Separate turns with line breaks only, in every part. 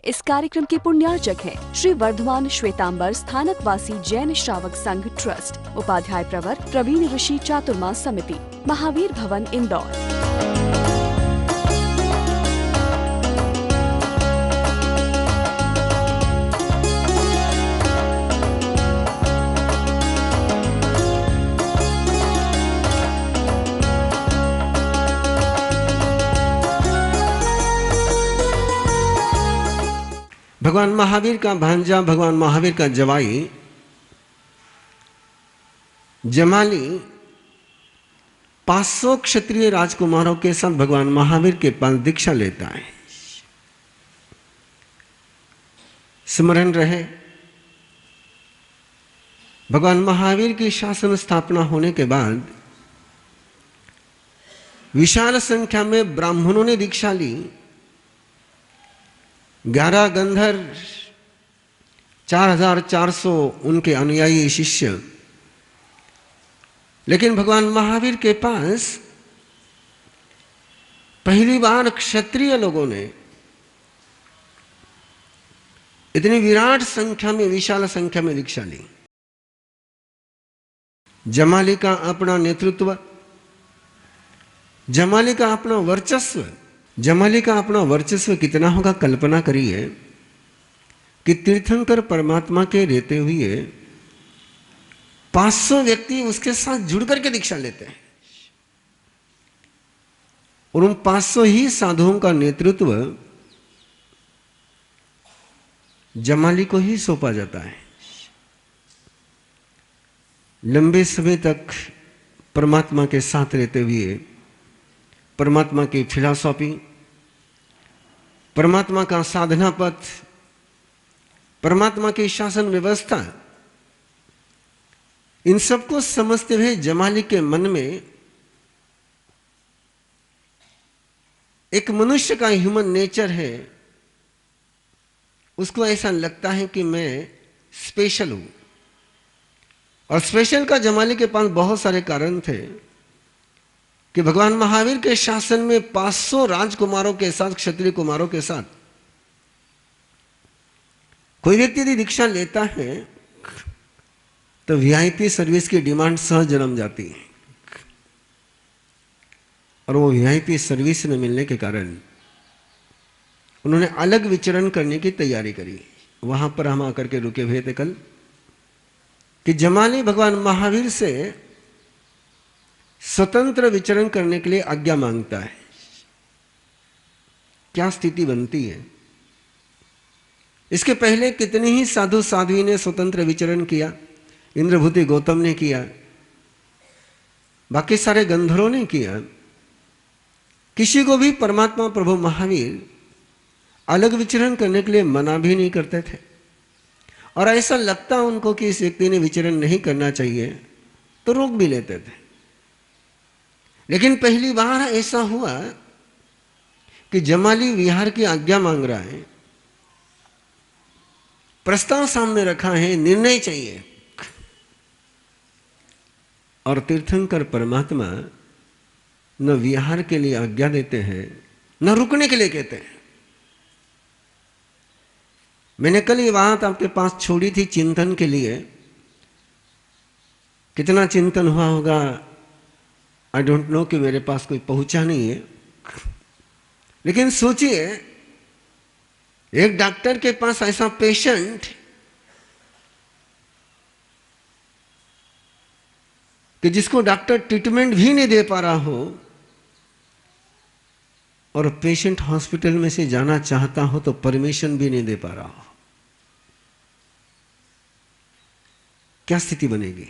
इस कार्यक्रम के पुण्यार्चक हैं श्री वर्धमान श्वेतांबर स्थानकवासी जैन श्रावक संघ ट्रस्ट, उपाध्याय प्रवर प्रवीण ऋषि चातुर्मास समिति, महावीर भवन, इंदौर।
भगवान महावीर का भांजा, भगवान महावीर का जवाई जमाली 500 क्षत्रिय राजकुमारों के साथ भगवान महावीर के पास दीक्षा लेता है। स्मरण रहे, भगवान महावीर की शासन स्थापना होने के बाद विशाल संख्या में ब्राह्मणों ने दीक्षा ली। 11 गंधर्व, 4400 उनके अनुयायी शिष्य। लेकिन भगवान महावीर के पास पहली बार क्षत्रिय लोगों ने इतनी विराट संख्या में, विशाल संख्या में दीक्षा ली। जमाली का अपना नेतृत्व, जमाली का अपना वर्चस्व, जमाली का अपना वर्चस्व कितना होगा कल्पना करिए कि तीर्थंकर परमात्मा के रहते हुए 500 व्यक्ति उसके साथ जुड़ करके दीक्षा लेते हैं और उन 500 ही साधुओं का नेतृत्व जमाली को ही सौंपा जाता है। लंबे समय तक परमात्मा के साथ रहते हुए परमात्मा की फिलॉसफी, परमात्मा का साधना पथ, परमात्मा की शासन व्यवस्था, इन सबको समझते हुए जमाली के मन में एक मनुष्य का ह्यूमन नेचर है, उसको ऐसा लगता है कि मैं स्पेशल हूं। और स्पेशल का जमाली के पास बहुत सारे कारण थे कि भगवान महावीर के शासन में 500 राजकुमारों के साथ, क्षत्रिय कुमारों के साथ कोई व्यक्ति यदि दीक्षा लेता है तो वीआईपी सर्विस की डिमांड सहज जन्म जाती है। और वो वीआईपी सर्विस न मिलने के कारण उन्होंने अलग विचरण करने की तैयारी करी। वहां पर हम आकर के रुके हुए थे कल कि जमाली भगवान महावीर से स्वतंत्र विचरण करने के लिए आज्ञा मांगता है। क्या स्थिति बनती है? इसके पहले कितने ही साधु साध्वी ने स्वतंत्र विचरण किया। इंद्रभूति गौतम ने किया, बाकी सारे गंधर्वों ने किया। किसी को भी परमात्मा प्रभु महावीर अलग विचरण करने के लिए मना भी नहीं करते थे। और ऐसा लगता उनको कि इस व्यक्ति ने विचरण नहीं करना चाहिए तो रोक भी लेते थे। लेकिन पहली बार ऐसा हुआ कि जमाली विहार की आज्ञा मांग रहा है, प्रस्ताव सामने रखा है, निर्णय चाहिए। और तीर्थंकर परमात्मा न विहार के लिए आज्ञा देते हैं न रुकने के लिए कहते हैं। मैंने कल ये बात आपके पास छोड़ी थी चिंतन के लिए। कितना चिंतन हुआ होगा आई डोंट नो, कि मेरे पास कोई पहुंचा नहीं है। लेकिन सोचिए, एक डॉक्टर के पास ऐसा पेशेंट कि जिसको डॉक्टर ट्रीटमेंट भी नहीं दे पा रहा हो और पेशेंट हॉस्पिटल में से जाना चाहता हो तो परमिशन भी नहीं दे पा रहा हो, क्या स्थिति बनेगी?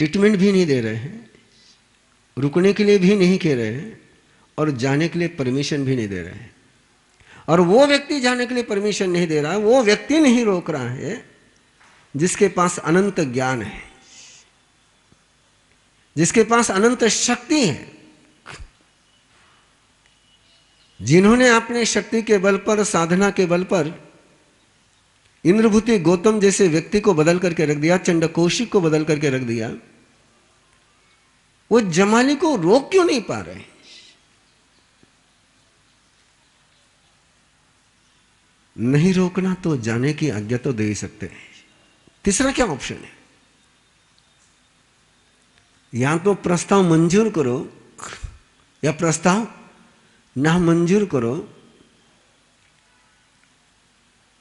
ट्रीटमेंट भी नहीं दे रहे हैं, रुकने के लिए भी नहीं कह रहे हैं और जाने के लिए परमिशन भी नहीं दे रहे हैं। और वो व्यक्ति जाने के लिए परमिशन नहीं दे रहा है, वो व्यक्ति नहीं रोक रहा है जिसके पास अनंत ज्ञान है, जिसके पास अनंत शक्ति है, जिन्होंने अपने शक्ति के बल पर, साधना के बल पर इंद्रभूति गौतम जैसे व्यक्ति को बदल करके रख दिया, चंडकौशिक को बदल करके रख दिया। वो जमाली को रोक क्यों नहीं पा रहे? नहीं रोकना तो जाने की आज्ञा तो दे ही सकते हैं। तीसरा क्या ऑप्शन है? या तो प्रस्ताव मंजूर करो या प्रस्ताव ना मंजूर करो।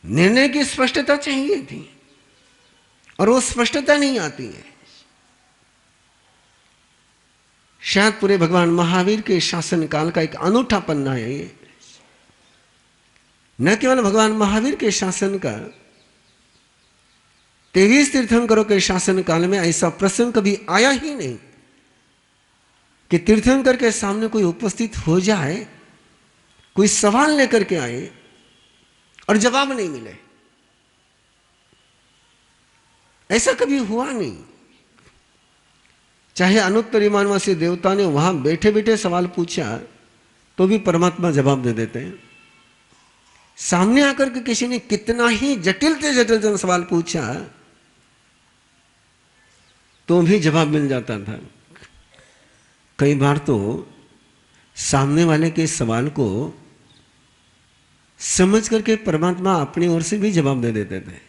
निर्णय की स्पष्टता चाहिए थी और वो स्पष्टता नहीं आती है। शायद पूरे भगवान महावीर के शासन काल का एक अनूठा पन्ना है ये। न केवल भगवान महावीर के शासन का, 23 तीर्थंकरों के शासन काल में ऐसा प्रसंग कभी आया ही नहीं कि तीर्थंकर के सामने कोई उपस्थित हो जाए, कोई सवाल लेकर के आए और जवाब नहीं मिले। ऐसा कभी हुआ नहीं। चाहे अनुत्तरी मानवासी देवता ने वहां बैठे बैठे सवाल पूछा तो भी परमात्मा जवाब दे देते हैं। सामने आकर के किसी ने कितना ही जटिल से जटिल सवाल पूछा तो भी जवाब मिल जाता था। कई बार तो सामने वाले के सवाल को समझ करके परमात्मा अपनी ओर से भी जवाब दे देते थे।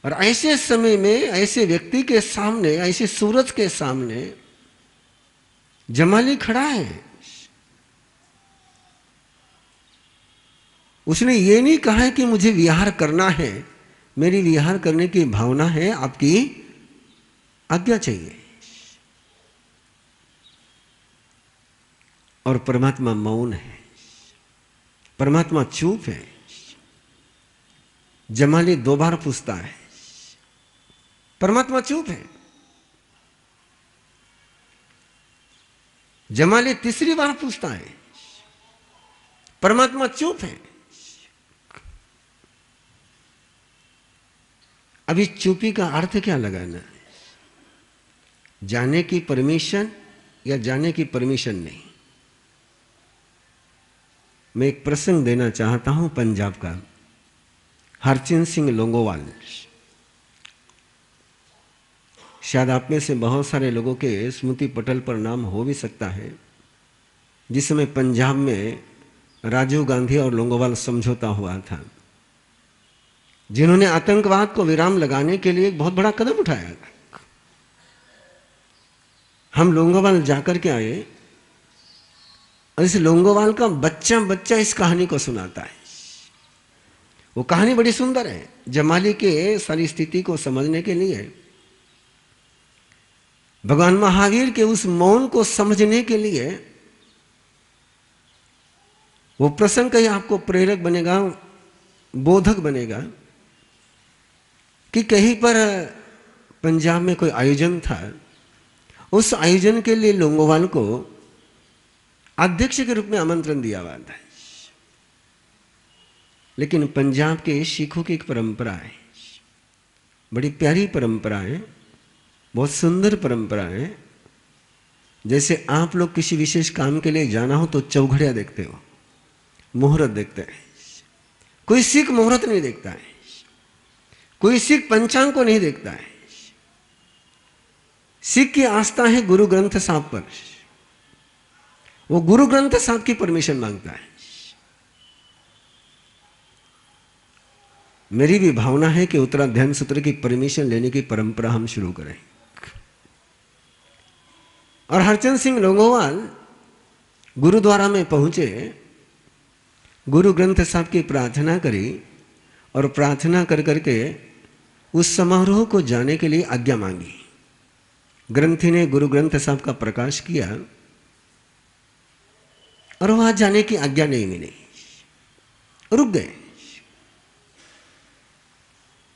और ऐसे समय में ऐसे व्यक्ति के सामने, ऐसे सूरज के सामने जमाली खड़ा है। उसने ये नहीं कहा है कि मुझे विहार करना है, मेरी विहार करने की भावना है, आपकी आज्ञा चाहिए। और परमात्मा मौन है, परमात्मा चुप है। जमाली 2 बार पूछता है, परमात्मा चुप है। जमाली 3री बार पूछता है, परमात्मा चुप है। अभी चुप्पी का अर्थ क्या लगाना है? जाने की परमिशन या जाने की परमिशन नहीं। मैं एक प्रसंग देना चाहता हूं पंजाब का। हरचंद सिंह लोंगोवाल, शायद आप में से बहुत सारे लोगों के स्मृति पटल पर नाम हो भी सकता है। जिस समय पंजाब में राजीव गांधी और लोंगोवाल समझौता हुआ था, जिन्होंने आतंकवाद को विराम लगाने के लिए एक बहुत बड़ा कदम उठाया। हम लोंगोवाल जाकर के आए और इस लोंगोवाल का बच्चा बच्चा इस कहानी को सुनाता है। वो कहानी बड़ी सुंदर है। जमाली के सारी स्थिति को समझने के लिए, भगवान महावीर के उस मौन को समझने के लिए, वो प्रसंग कहीं आपको प्रेरक बनेगा, बोधक बनेगा कि कहीं पर पंजाब में कोई आयोजन था। उस आयोजन के लिए लोंगोवाल को अध्यक्ष के रूप में आमंत्रण दिया हुआ था। लेकिन पंजाब के सिखों की एक परंपरा है, बड़ी प्यारी परंपरा है, बहुत सुंदर परंपरा है। जैसे आप लोग किसी विशेष काम के लिए जाना हो तो चौघड़िया देखते हो, मुहूर्त देखते हैं। कोई सिख मुहूर्त नहीं देखता है, कोई सिख पंचांग को नहीं देखता है। सिख की आस्था है गुरु ग्रंथ साहब पर। वो गुरु ग्रंथ साहब की परमिशन मांगता है। मेरी भी भावना है कि उत्तराध्यान सूत्र की परमिशन लेने की परंपरा हम शुरू करें। और हरचंद सिंह लोंगोवाल गुरुद्वारा में पहुंचे, गुरु ग्रंथ साहब की प्रार्थना करी और प्रार्थना कर करके उस समारोह को जाने के लिए आज्ञा मांगी। ग्रंथी ने गुरु ग्रंथ साहब का प्रकाश किया और वहां जाने की आज्ञा नहीं मिली, रुक गए।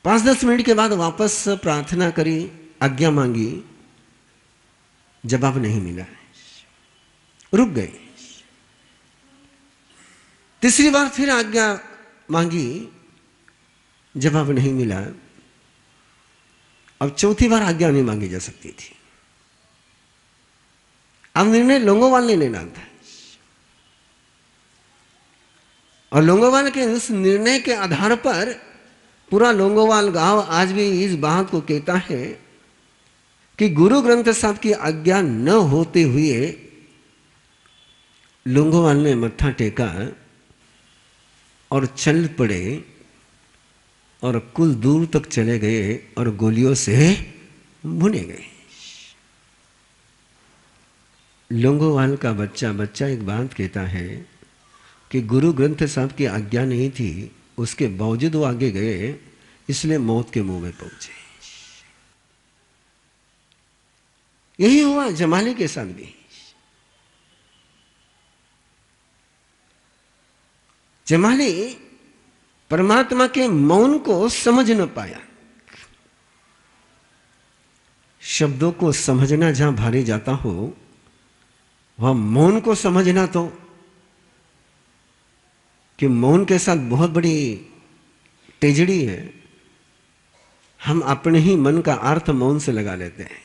5-10 मिनट के बाद वापस प्रार्थना करी, आज्ञा मांगी, जवाब नहीं मिला, रुक गए। 3री बार फिर आज्ञा मांगी, जवाब नहीं मिला। अब 4थी बार आज्ञा नहीं मांगी जा सकती थी। अब निर्णय लोंगोवाल ने लेना था और लोंगोवाल के उस निर्णय के आधार पर पूरा लोंगोवाल गांव आज भी इस बात को कहता है कि गुरु ग्रंथ साहब की आज्ञा न होते हुए लोंगोवाल ने मत्था टेका और चल पड़े और कुल दूर तक चले गए और गोलियों से भुने गए। लोंगोवाल का बच्चा एक बात कहता है कि गुरु ग्रंथ साहब की आज्ञा नहीं थी, उसके बावजूद वो आगे गए, इसलिए मौत के मुंह में पहुंचे। यही हुआ जमाली के साथ भी। जमाली परमात्मा के मौन को समझ न पाया। शब्दों को समझना जहां भारी जाता हो, वहां मौन को समझना तो, कि मौन के साथ बहुत बड़ी तेजड़ी है। हम अपने ही मन का अर्थ मौन से लगा लेते हैं।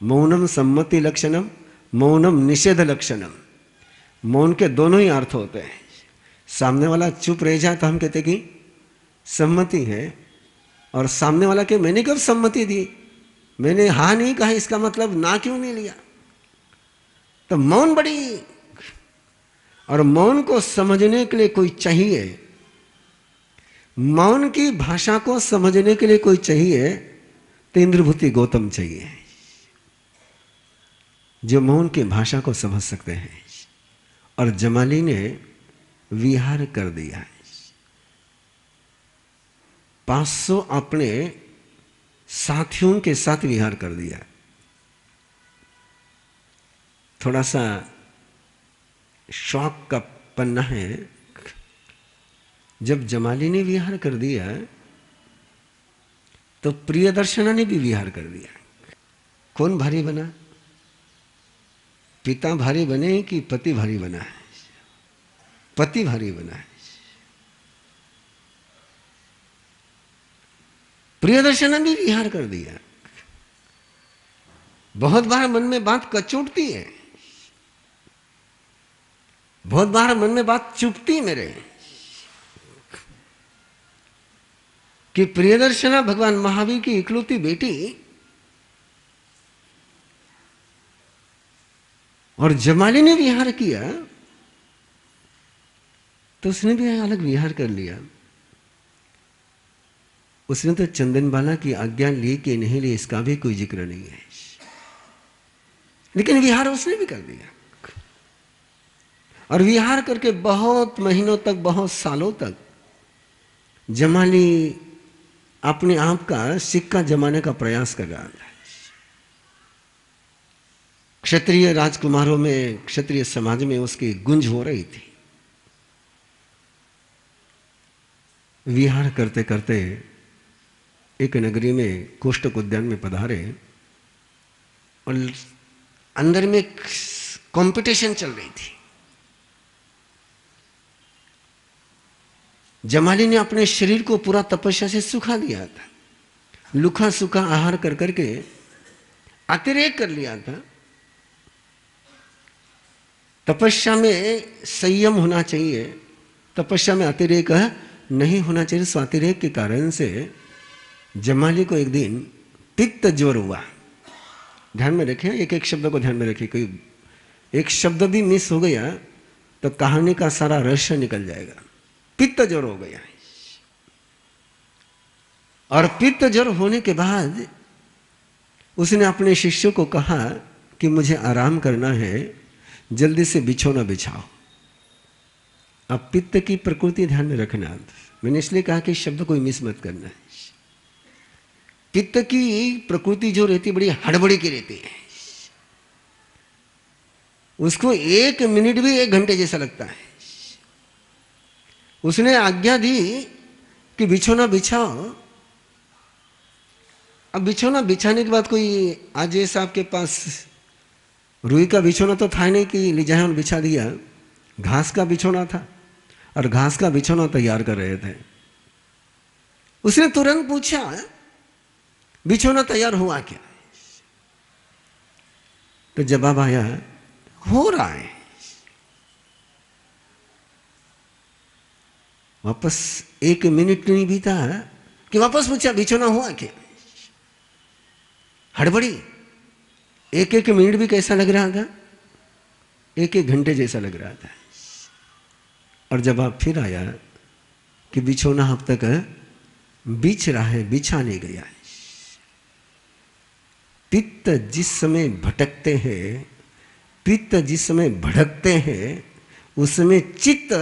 मौनम सम्मति लक्षणम, मौनम निषेध लक्षणम। मौन के दोनों ही अर्थ होते हैं। सामने वाला चुप रह जाए तो हम कहते कि सम्मति है, और सामने वाला के मैंने कब सम्मति दी, मैंने हाँ नहीं कहा, इसका मतलब ना क्यों नहीं लिया। तो मौन बड़ी, और मौन को समझने के लिए कोई चाहिए, मौन की भाषा को समझने के लिए कोई चाहिए, तो इंद्रभूति गौतम चाहिए, जो मौन की भाषा को समझ सकते हैं। और जमाली ने विहार कर दिया। 500 अपने साथियों के साथ विहार कर दिया। थोड़ा सा शौक का पन्ना है। जब जमाली ने विहार कर दिया तो प्रियदर्शना ने भी विहार कर दिया। कौन भारी बना? पिता भारी बने कि पति भारी बना है? पति भारी बना है। प्रियदर्शना भी विहार कर दिया। बहुत बार मन में बात कचोटती है, बहुत बार मन में बात चुपती मेरे, कि प्रियदर्शना भगवान महावीर की इकलौती बेटी, और जमाली ने विहार किया तो उसने भी अलग विहार कर लिया। उसने तो चंदनबाला की आज्ञा ली कि नहीं ली, इसका भी कोई जिक्र नहीं है, लेकिन विहार उसने भी कर दिया। और विहार करके बहुत महीनों तक, बहुत सालों तक जमाली अपने आप का सिक्का जमाने का प्रयास कर रहा था। क्षत्रिय राजकुमारों में, क्षत्रिय समाज में उसकी गुंज हो रही थी। विहार करते करते एक नगरी में कोष्टक उद्यान में पधारे, और अंदर में कंपटीशन चल रही थी। जमाली ने अपने शरीर को पूरा तपस्या से सुखा दिया था, लुखा सुखा आहार कर करके अतिरेक कर लिया था। तपस्या में संयम होना चाहिए, तपस्या में अतिरेक नहीं होना चाहिए। स्वातिरेक के कारण से जमाली को एक दिन पित्त ज्वर हुआ। ध्यान में रखें, एक एक शब्द को ध्यान में रखिए। कोई एक शब्द भी मिस हो गया तो कहानी का सारा रहस्य निकल जाएगा। पित्त ज्वर हो गया, और पित्त ज्वर होने के बाद उसने अपने शिष्यों को कहा कि मुझे आराम करना है, जल्दी से बिछौना बिछाओ। अब पित्त की प्रकृति ध्यान में रखना, मैंने इसलिए कहा कि शब्द कोई मिस मत करना है। पित्त की प्रकृति जो रहती बड़ी हड़बड़ी की रहती है, उसको 1 मिनट भी 1 घंटे जैसा लगता है। उसने आज्ञा दी कि बिछौना बिछाओ। अब बिछौना बिछाने के बाद कोई आजे साहब के पास रुई का बिछौना तो था नहीं कि ले जाए और बिछा दिया। घास का बिछौना था, और घास का बिछौना तैयार कर रहे थे। उसने तुरंत पूछा, बिछौना तैयार हुआ क्या? तो जवाब आया, हो रहा है। वापस 1 मिनट नहीं बीता कि वापस पूछा, बिछौना हुआ क्या? हड़बड़ी। 1-1 मिनट भी कैसा लग रहा था? 1-1 घंटे जैसा लग रहा था। और जब आप फिर आया कि बिछोना अब तक बिछ रहा है, बिछा नहीं गया है। पित्त जिस समय भटकते हैं, पित्त जिस समय भड़कते हैं, उस समय चित्त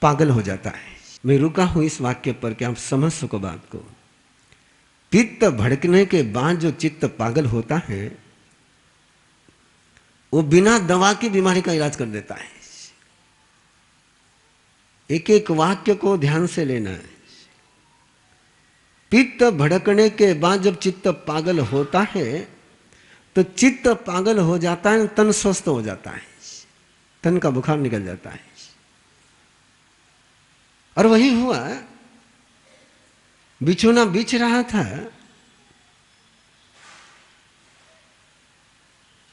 पागल हो जाता है। मैं रुका हूं इस वाक्य पर कि आप समझ सको बात को। पित्त भड़कने के बाद जो चित्त पागल होता है, वो बिना दवा की बीमारी का इलाज कर देता है। एक एक वाक्य को ध्यान से लेना है। पित्त भड़कने के बाद जब चित्त पागल होता है, तो चित्त पागल हो जाता है, तन स्वस्थ हो जाता है, तन का बुखार निकल जाता है। और वही हुआ, बिछोना बिछ रहा था,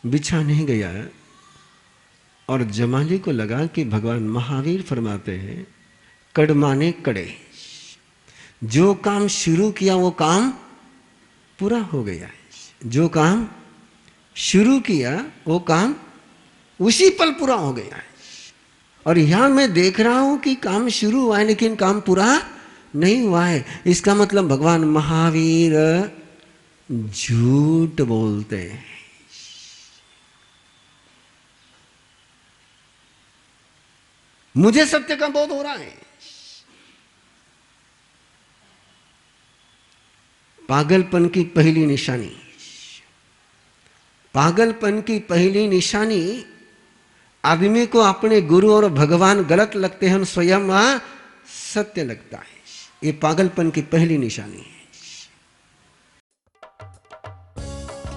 बिछा नहीं गया। और जमाली को लगा कि भगवान महावीर फरमाते हैं, कड़माने कड़े, जो काम शुरू किया वो काम पूरा हो गया है। जो काम शुरू किया वो काम उसी पल पूरा हो गया है। और यहां मैं देख रहा हूं कि काम शुरू हुआ है लेकिन काम पूरा नहीं हुआ है। इसका मतलब भगवान महावीर झूठ बोलते हैं। मुझे सत्य का बोध हो रहा है। पागलपन की पहली निशानी, पागलपन की पहली निशानी, आदमी को अपने गुरु और भगवान गलत लगते हैं, स्वयं सत्य लगता है। ये पागलपन की पहली निशानी है।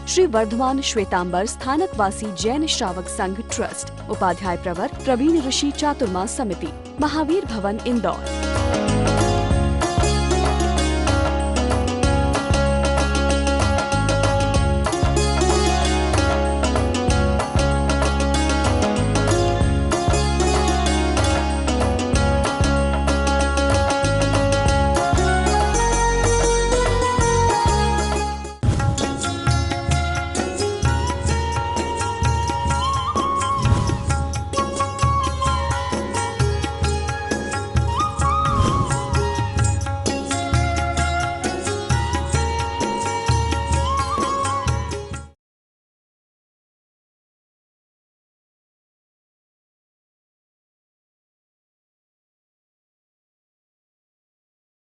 श्री वर्धमान श्वेतांबर स्थानकवासी जैन श्रावक संघ ट्रस्ट, उपाध्याय प्रवर प्रवीण ऋषि चातुर्मा समिति, महावीर भवन इंदौर।